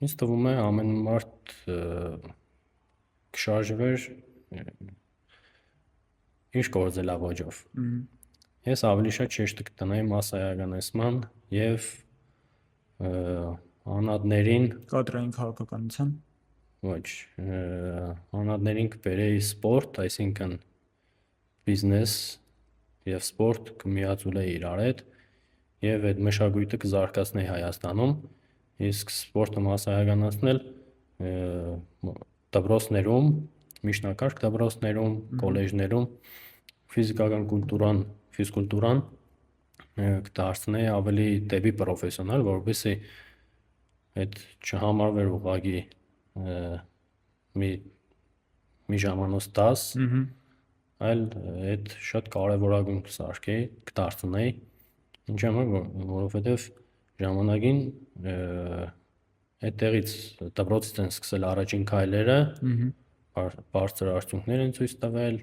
Ինձ թվում է ամեն մարդ կշարժվեր իր գործելավոճով։ Ես ավելի շատ շեշտը կտնեի մասսայականացման եւ անհատներին Կադրային քաղաքականության։ Ոչ, անհատներին կբերեի սպորտ, այսինքն բիզնես եւ սպորտ կմիացուլեի իրար հետ եւ այդ մշակույթը կզարգացնեի Հայաստանում, իսկ սպորտը մասսայականացնել դպրոցներում, միջնակարգ դպրոցներում, կոլեջներում ֆիզիկական կուլտուրան, ֆիզկուլտուրան կդարձնեի ավելի դեպի պրոֆեսիոնալ, որովհետեւ այդ չհամարվեր ուղղակի մի ժամանոց դաս, այլ այդ շատ կարևորագույն կսարքեի, կդարձնեի, ինչ համար, որովհետև ժամանակին այդտեղից դպրոցից են սկսել առաջին քայլերը, բարձր արդյունքներ են ցույց տվել,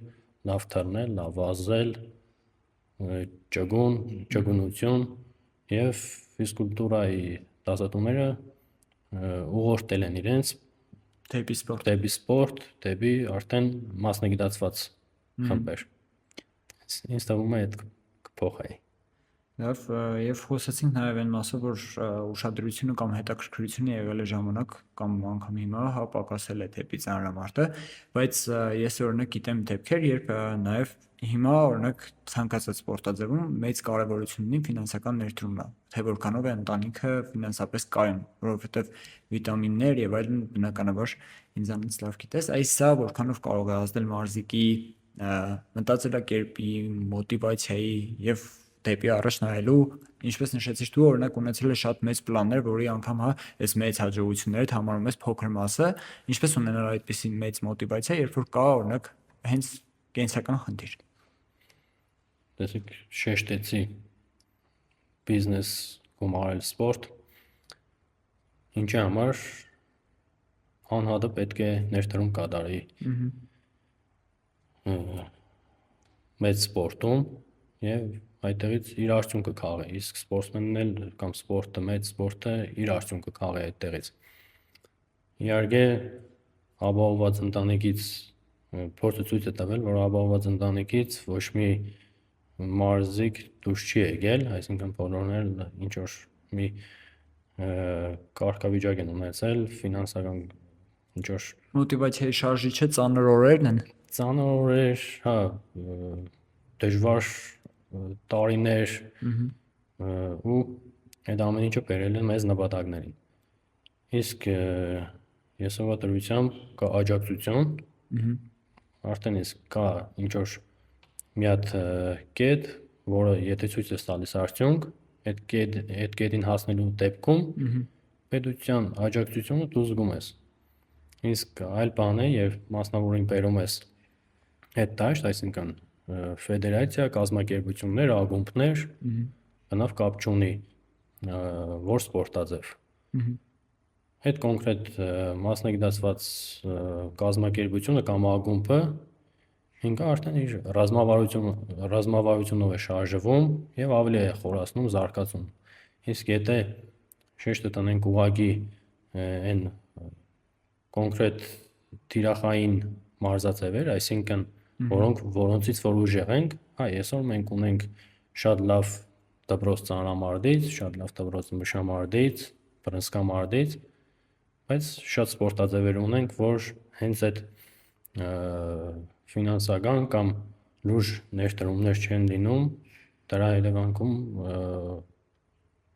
լավ թռնել, լավ վազել, ճկունություն եւ ֆիզկուլտուրայի դասատուները ուղղորդել են իրենց դեպի սպորտ, դեպի արդեն մասնագիտացված խմբեր։ Ինձ թվում է այդ կփոխեի։ Լավ, եւ խոսեցինք նաեւ այն մասով, որ ուշադրությունը կամ հետաքրքրությունը եղել է ժամանակ կամ անգամ հիմա պակասել է դեպի ծանրամարտը, բայց ես օրինակ գիտեմ դեպքեր, երբ նաեւ հիմա օրինակ ցանկացած սպորտաձևում մեծ կարևորություն ունի ֆինանսական ներդրումը, թե որքանով է ընտանիքը ֆինանսապես կայուն, որովհետեւ վիտամիններ եւ այլն բնականաբար ինձանից լավ գիտես, այս սա որքանով կարող է ազդել մարզիկի մտածելակերպի, մոտիվացիայի եւ դեպի առաջ նայելու, ինչպես նշեցիր դու, օրինակ ունեցել ես շատ մեծ պլաններ, որի անգամ այս մեծ հաջողությունները համարում ես փոքր մասը, ինչպես ունենալ այդպիսի մեծ մոտիվացիա, երբ որ կա օրինակ հենց կենսական խնդիր։ Տեսեք, շեշտեցի բիզնես գումարել սպորտ, ինչի համար անհատը պետք է ներդրում կատարի մեծ սպորտում եւ այդտեղից իր արդյունքը քաղի, իսկ սպորտսմենն էլ կամ սպորտը, մեծ սպորտը իր արդյունքը քաղի այդտեղից։ Իհարկե, ապահովված ընտանիքից փորձը ցույց է տվել, որ ապահովված ընտանիքից ոչ մի մարզիկ դուրս չի եկել, այսինքն բոլորն էլ ինչ որ մի կարգավիճակ են ունեցել, ֆինանսական ինչ որ մոտիվացիայի շարժիչը ծանր օրերն են։ Ծանր օրեր, հա, դժվար տարիներ ու այդ ամեն ինչը բերել են մեզ նպատակներին։ Իսկ ես ովա դրությամբ կա աջակցություն, արդեն իսկ կա ինչ որ մի հատ կետ, որը եթե ցույց է տալիս արդյունք, այդ կետին հասնելու դեպքում պետության աջակցությունը դու զգում ես։ Իսկ այլ բան է, երբ մասնավորին բերում ես այդ դաշտ, այսինքն ֆեդերացիա, կազմակերպություններ, ակումբներ, բնավ կապ չունի որ սպորտաձև։ Այդ կոնկրետ մասնագիտացված կազմակերպությունը կամ ակումբը ինքը արդեն իր ռազմավարությունով է շարժվում եւ ավելի է խորացնում, զարգացում։ Իսկ եթե շեշտը տնենք ուղղակի այն կոնկրետ թիրախային մարզաձևեր, այսինքն որոնցից որ ուժեղ ենք, հա, այսօր մենք ունենք շատ լավ դպրոց ծանրամարտից, շատ լավ դպրոց մշամարտից, բռնցքամարտից, բայց շատ սպորտաձևեր ունենք, որ հենց այդ ֆինանսական կամ լուրջ ներդրումներ չեն լինում, դրա հետևանքում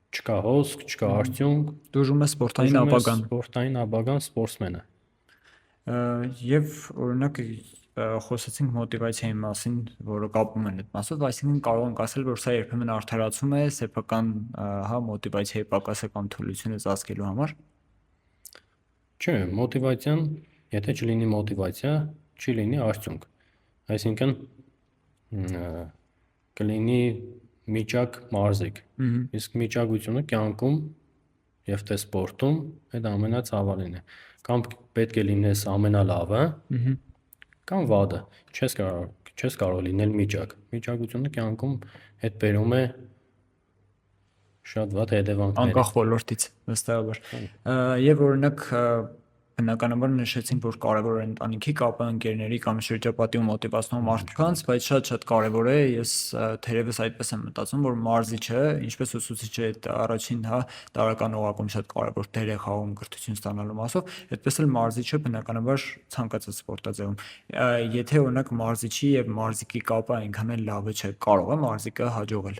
չկա հոսք, չկա արդյունք, դժում է սպորտային ապագան, սպորտսմենը։ Եվ օրինակ խոսեցինք մոտիվացիայի մասին, որը կապում են այդ մասով, այսինքն կարող ենք ասել, որ սա երբեմն արդարացում է սեփական մոտիվացիայի պակասը կամ թուլությունը ծածկելու համար։ Չէ, մոտիվացիան, եթե չլինի մոտիվացիա, չի լինի արդյունք։ Այսինքն կլինի միջակ մարզիկ։ Իսկ միջակությունը կյանքում եւ թե սպորտում այդ ամենացավալին է։ Կամ պետք է լինես ամենալավը, կամ վատը։ Չես կարող լինել միջակ։ Միջակությունը կյանքում հետ բերում է շատ վատ հետևանքներ։ Անկախ ոլորտից, վստահաբար։ Եվ օրինակ բնականաբար նշեցինք, որ կարևոր է ընտանիքի կապը, ընկերների կամ շրջապատի ու մոտիվացնող մարդկանց, բայց շատ կարևոր է, ես թերևս այդպես եմ մտածում, որ մարզիչը, ինչպես ուսուցիչը այդ առաջին տարական օղակում շատ կարևոր դեր է խաղում կրթություն ստանալու մասով, այդպես էլ մարզիչը բնականաբար ցանկացած սպորտաձևում։ Եթե օրինակ մարզիչի եւ մարզիկի կապը այնքան էլ լավը չէ, կարող է մարզիկը հաջողել։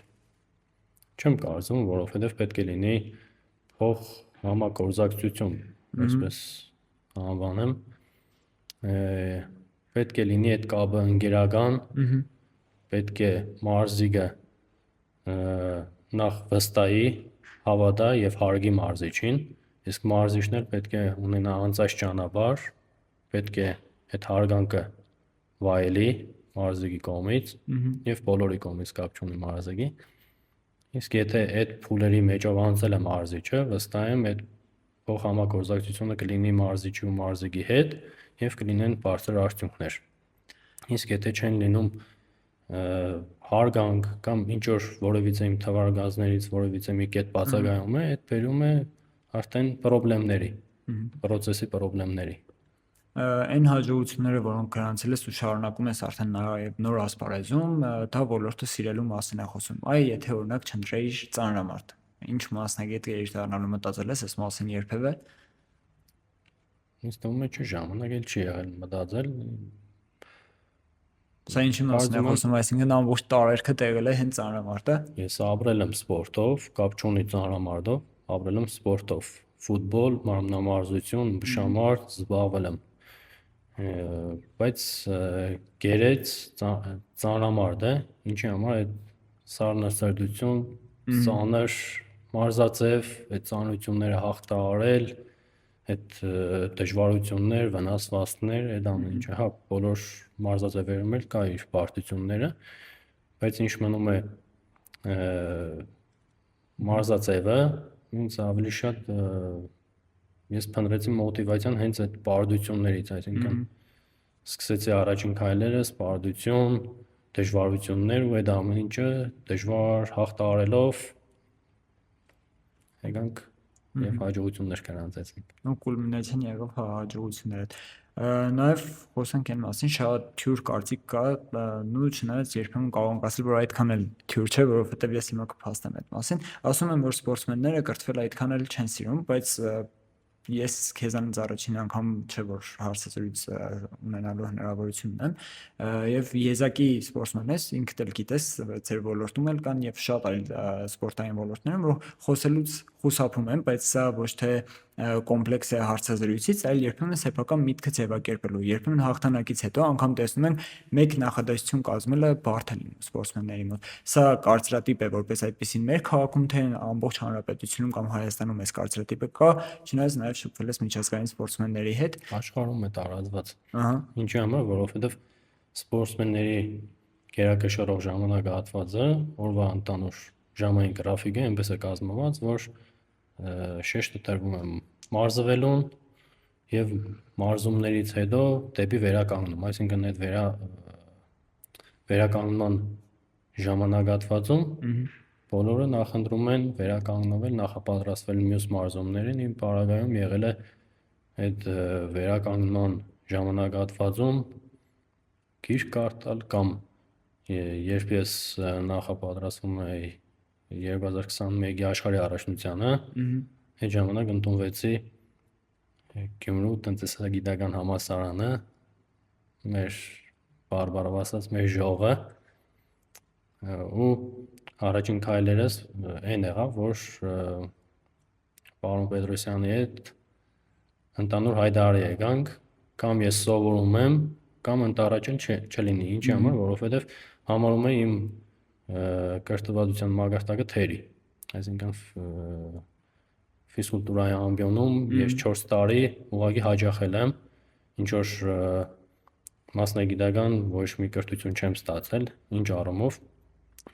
Չեմ կարծում, որովհետև պետք է լինի փոխ համագործակցություն, այսպես անվանեմ, պետք է լինի այդ կապը ընկերական, պետք է մարզիկը նախ վստահի, հավատա եւ հարգի մարզիչին, իսկ մարզիչն էլ պետք է ունենա անցած ճանապարհ, պետք է այդ հարգանքը վայելի մարզիկի կողմից եւ բոլորի կողմից կապ չունի մարզիկի։ Իսկ եթե այդ փուլերի մեջով անցել է մարզիչը, վստահ եմ այդ փոխ համագործակցությունը կլինի մարզիչի ու մարզիկի հետ եւ կլինեն բարձր արդյունքներ։ Իսկ եթե չեն լինում հարգանք կամ ինչ որ որևիցե իմ թվարկածներից որևիցե մի կետ բացակայում է, այդ բերում է արդեն խնդիրների, process-ի խնդիրների։ Այն հաջողությունները, որոնք գրանցել ես ու շարունակում ես արդեն նաև նոր ասպարեզում, դա ոլորտը սիրելու մասին է խոսում։ Այ եթե օրինակ չընտրեիր ծանրամարտ, ինչ մասնագետ էիր դառնալու, մտածել ես այս մասին երբևէ։ Ինձ թվում է չի ժամանակ էլ չի եղել մտածել։ Սա ինչի մասին է խոսում, այսինքն ամբողջ տարերքը տեղել է հենց ծանրամարտը։ Ես ապրել եմ սպորտով, կապ չունի ծանրամարտով, ապրել եմ սպորտով, ֆուտբոլ, մարմնամարզություն, բշամարտ զբաղվել եմ։ Բայց գերեց ծանրամարտ է, ինչի համար այդ սառնասրտություն, ծանր մարզաձև, այդ ծանրությունները հաղթահարել, այդ դժվարություններ, վնասվածքներ, այդ ամեն ինչը, հա, բոլոր մարզաձևերում էլ կա իր բարդությունները, բայց ինչ մնում է մարզաձևը, ինձ ավելի շատ ես փնտրեցի մոտիվացիան հենց այդ բարդություններից, այսինքն սկսեցի առաջին քայլերս, բարդություն, դժվարություններ ու այդ ամեն ինչը դժվար հաղթահարելով եկանք եւ հաջողություններ գրանցեցինք։ Ու կուլմինացիան եղավ հաջողությունները։ Նաև խոսանք այն մասին, շատ թյուր կարծիք կա, նույն չնայած երբեմն կարող ենք ասել, որ այդքան էլ թյուր չէ, որովհետև ես հիմա կփաստեմ այդ մասին։ Ասում եմ, որ սպորտսմենները կրթվել այդքան էլ չեն սիրում, բայց ես քեզանից առաջին անգամ չէ որ հարցազրույց ունենալու հնարավորություն ունեմ եւ եզակի սպորտսմեն ես ինքդ էլ գիտես ձեր ոլորտում էլ կան եւ շատ այլ սպորտային ոլորտներում որ խոսելուց խուսափում եմ բայց սա ոչ թե կոմպլեքս է հարցազրույցից, այլ երբեմն սեփական միտքը ձևակերպելու, երբեմն հաղթանակից հետո անգամ տեսնում ենք մեկ նախադասություն կազմելը բարդ է լինում սպորտսմենների մոտ։ Սա կարծրատիպ է որպես այդպեսին մեր քաղաքում, թե ամբողջ հանրապետությունում կամ Հայաստանում այս կարծրատիպը կա, չնայած նաև շփվել ես միջազգային սպորտսմենների հետ։ Աշխարհում է տարածված։ Ահա։ Ինչի համար, որովհետև սպորտսմենների գերակշռող ժամանակահատվածը օրվա ընդանուր ժամային գրաֆիկը այնպես է կազմված, որ շեշտը տրվում է մարզվելուն եւ մարզումներից հետո դեպի վերականգնում, այսինքն այդ վերականգնման ժամանակահատվածում բոլորը նախընտրում են վերականգնվել, նախապատրաստվել մյուս մարզումներին, իմ պարագայում եղել է այդ վերականգնման ժամանակահատվածում գիրք կարդալ կամ երբ ես նախապատրաստվում էի 2021-ի աշխարհի առաջնությանը, այդ ժամանակ ընդունվեցի Գյումրու տնտեսագիտական համալսարանը, մեր բարբառով ասած մեր ժողը, ու առաջին քայլերս այն եղավ, որ պարոն Պետրոսյանի հետ ընդհանուր հայտարարի եկանք, կամ ես սովորում եմ, կամ ընդառաջել չլինի, ինչի համար, որովհետև համարում եմ իմ կրթվածության մակարդակը թերի, այսինքն ֆիզկուլտուրայի ամբիոնում ես 4 տարի ուղղակի հաճախել եմ, ինչ որ մասնագիտական ոչ մի կրթություն չեմ ստացել, ինչ առումով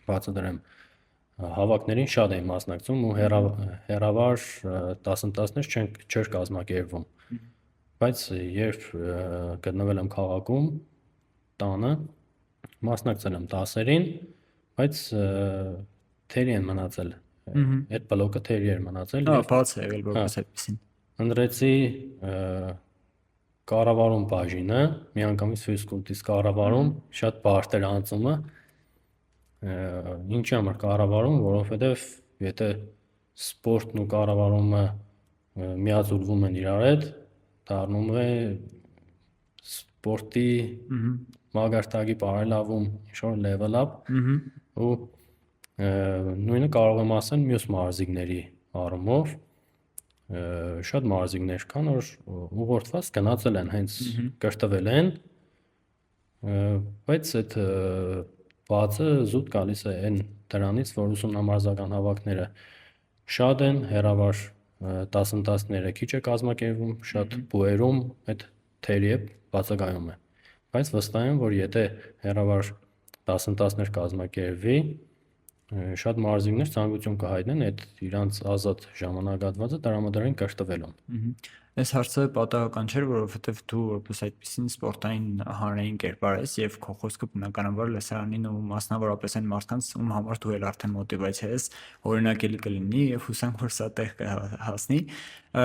բացատրեմ, հավաքներին շատ էին մասնակցում ու հեռավար դասընթացներ չէր կազմակերպվում, բայց երբ գտնվել եմ քաղաքում, տանը, մասնակցել եմ դասերին, բայց թերի են մնացել, այդ բլոկը թերի էր մնացել, բաց է եղել որպես այդպեսին։ Ընտրեցի կառավարում բաժինը, միանգամից ֆիզկուլտից կառավարում, շատ բարդ էր անցումը, ինչի համար կառավարում, որովհետև եթե սպորտն ու կառավարումը միաձուլվում են իրար հետ, դառնում է սպորտի մակարդակի բարելավում, ինչ-որ level up, ու նույնը կարող եմ ասել մյուս մարզիկների առումով, շատ մարզիկներ կան, որ ուղղորդված գնացել են, հենց կրթվել են, բայց այդ բացը զուտ գալիս է այն դրանից, որ ուսումնամարզական հավաքները շատ են, հեռավար դասընթացները քիչ է կազմակերպվում, շատ բուերում այդ թերի է բացակայում է, բայց վստահ եմ, որ եթե հեռավար դասընթացներ կազմակերպվի, շատ մարզիկներ ցանկություն կհայտնեն այդ իրանց ազատ ժամանակահատվածը տրամադրեն կրթվելուն։ Այս հարցը պատահական չէր, որովհետև դու որպես այդպեսին սպորտային հանրային կերպար ես եւ քո խոսքը բնականաբար լսարանին ու մասնավորապես այն մարդկանց, ում համար դու էլ արդեն մոտիվացիա ես, օրինակելի կլինի եւ հուսանք, որ սա տեղ կհասնի։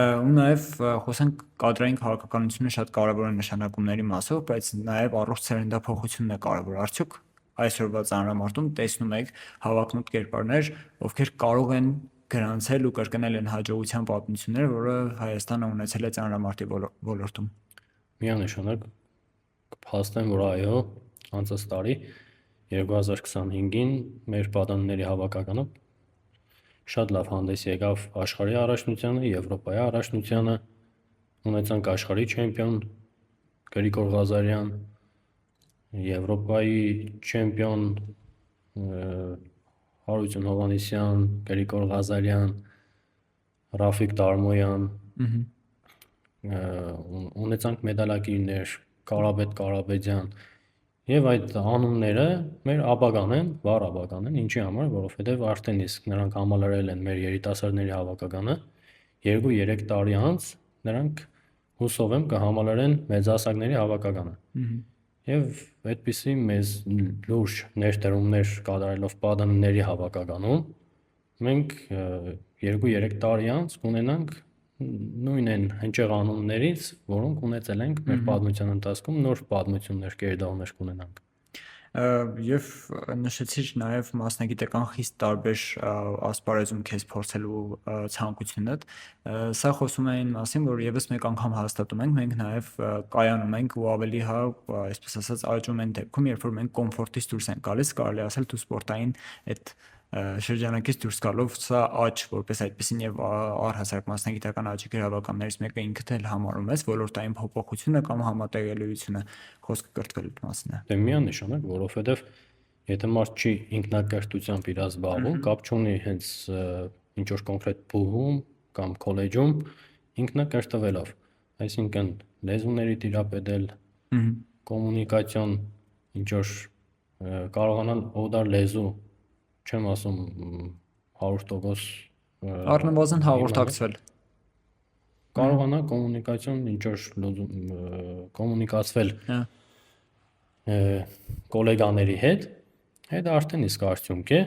Ու նաեւ խոսենք կադրային քաղաքականությունը շատ կարեւոր է նշանակումների մասով, բայց նաեւ առողջ սերնդափոխությունն է կարեւոր, արդյոք այսօրվա ծանրամարտում տեսնում եք հավակնոտ կերպարներ, ովքեր կարող են գրանցել ու կրկնել են հաջողության պատմությունները, որը Հայաստանը ունեցել է ծանրամարտի ոլորտում։ Միանշանակ կփաստեմ, որ այո, անցած տարի 2025-ին մեր պատանիների հավաքականը շատ լավ հանդես եկավ աշխարհի առաջնությանը, Եվրոպայի առաջնությանը, ունեցանք աշխարհի չեմպիոն Գրիգոր Ղազարյան, Եվրոպայի չեմպիոն Հարություն Հովհաննիսյան, Գրիգոր Ղազարյան, Ռաֆիկ Դարմոյան, ունեցանք մեդալակիրներ, Կարապետ Կարապետյան, եւ այդ անունները մեր ապագան են, վառ ապագան են, ինչի համար, որովհետեւ արդեն իսկ նրանք համալրել են մեր երիտասարդների հավաքականը, 2-3 տարի անց նրանք հուսով եմ կհամալրեն մեծահասակների հավաքականը։ Եվ այդպիսի մեծ լուրջ ներդրումներ կատարելով պատանիների հավաքականում մենք 2-3 տարի անց կունենանք նույն են հնչեղ անուններից, որոնք ունեցել ենք մեր պատմության ընթացքում, նոր պատմություններ, կերդաղներ կունենանք։ Եվ նշեցիր նաև մասնագիտական խիստ տարբեր ասպարեզում քեզ փորձելու ցանկությունդ, սա խոսում է այն մասին, որ եւս մեկ անգամ հաստատում ենք, մենք նաև կայանում ենք ու ավելի այսպես ասած աճում են դեպքում, երբ որ մենք կոմֆորտից դուրս ենք գալիս, կարելի ասել դու սպորտային այդ շրջանակից դուրս գալով սա աճ որպես այդպեսին եւ առհասարակ մասնագիտական աճի գրավականներից մեկը ինքդ էլ համարում ես ոլորտային փոփոխությունը կամ համատեղելիությունը խոսքը կրթվելու մասին է։ Դե միանշանակ, որովհետև եթե մարդ չի ինքնակրթությամբ իր զբաղվում, կապ չունի հենց ինչ որ կոնկրետ փուլում կամ քոլեջում ինքնակրթվելով, այսինքն լեզուների տիրապետել, կոմունիկացիոն ինչ որ կարողանալ օդար լեզու, չեմ ասում 100% Առնվազն հաղորդակցվել։ Կարողանալ կոմունիկացիոն ինչ որ կոմունիկացվել կոլեգաների հետ, դա արդեն իսկ արդյունք է։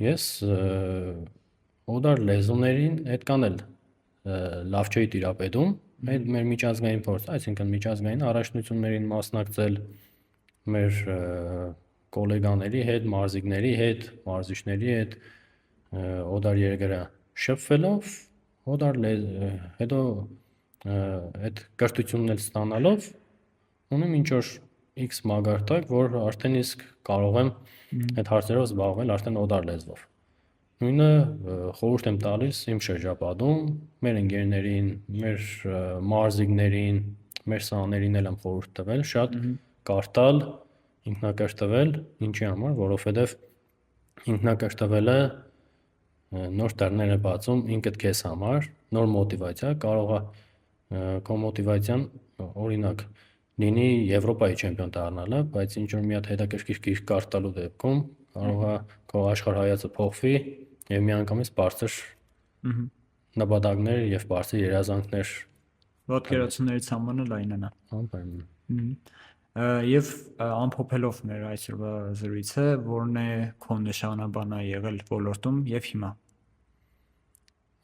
Ես օդար լեզուներին այդքան էլ լավ չէի տիրապետում, այդ մեր միջազգային փորձ, այսինքն միջազգային առաջնություններին մասնակցել, մեր կոլեգաների հետ, մարզիկների հետ, մարզիչների հետ օդար երկրը շփվելով, հետո այդ կրթությունն էլ ստանալով ունեմ ինչ որ X մագարտակ, որ արդեն իսկ կարող եմ այդ հարցերով զբաղվել արդեն օդար լեզվով։ Նույնը խորհուրդ եմ տալիս իմ շրջապատում, մեր ընկերներին, մեր մարզիկներին, մեր սաներին էլ եմ խորհուրդ տվել շատ կարդալ, ինքնակրթվել, ինչի համար, որովհետև ինքնակրթվելը նոր դռներ է բացում ինքդ քեզ համար, նոր մոտիվացիա, կարող է քո մոտիվացիան օրինակ լինի Եվրոպայի չեմպիոն դառնալը, բայց ինչ որ մի հատ հետաքրքիր գիրք կարդալու դեպքում կարող է քո աշխարհայացը փոխվի եւ միանգամից բարձր նպատակներ եւ բարձր երազանքներ Պատկերացումների ցամանը լայնանա։ անպայման։ Եվ ամփոփելով մեր այսօրվա զրույցը, որն է քո նշանաբանը եղել ոլորտում եւ հիմա։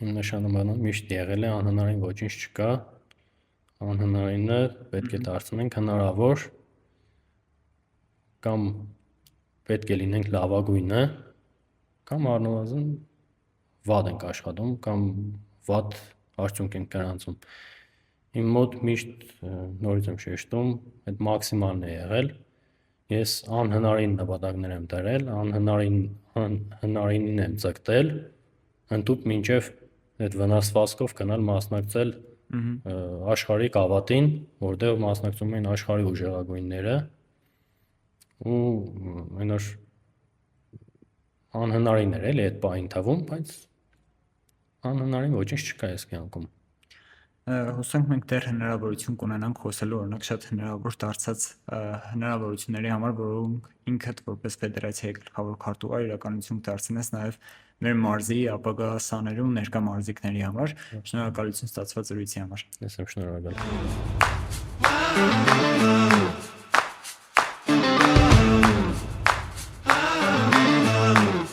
Իմ նշանաբանը միշտ եղել է անհնարին ոչինչ չկա, անհնարինը պետք է դարձնենք հնարավոր կամ պետք է լինենք լավագույնը կամ առնվազն վատ ենք աշխատում կամ վատ արդյունք ենք գրանցում։ Իմ մոտ միշտ նորից եմ շեշտում, այդ մաքսիմալն է եղել։ Ես անհնարին նպատակներ եմ դրել, հնարինին եմ ձգտել, ընդհուպ մինչև այդ վնասվածքով գնալ մասնակցել աշխարհի գավաթին, որտեղ մասնակցում էին աշխարհի ուժեղագույնները ու այնօր անհնարին էր էլի այդ պահին թվում, բայց անհնարին ոչինչ չկա այս կյանքում։ Հուսանք մենք դեռ հնարավորություն կունենանք խոսելու օրինակ շատ հնարավոր դարձած հնարավորությունների համար, որոնք ինքդ որպես ֆեդերացիայի գլխավոր քարտուղար իրականություն դարձնես նաև մեր մարզի ապագա սաներում ներկա մարզիկների համար։ Շնորհակալություն ստացված զրույցի համար։ Ես եմ շնորհակալ։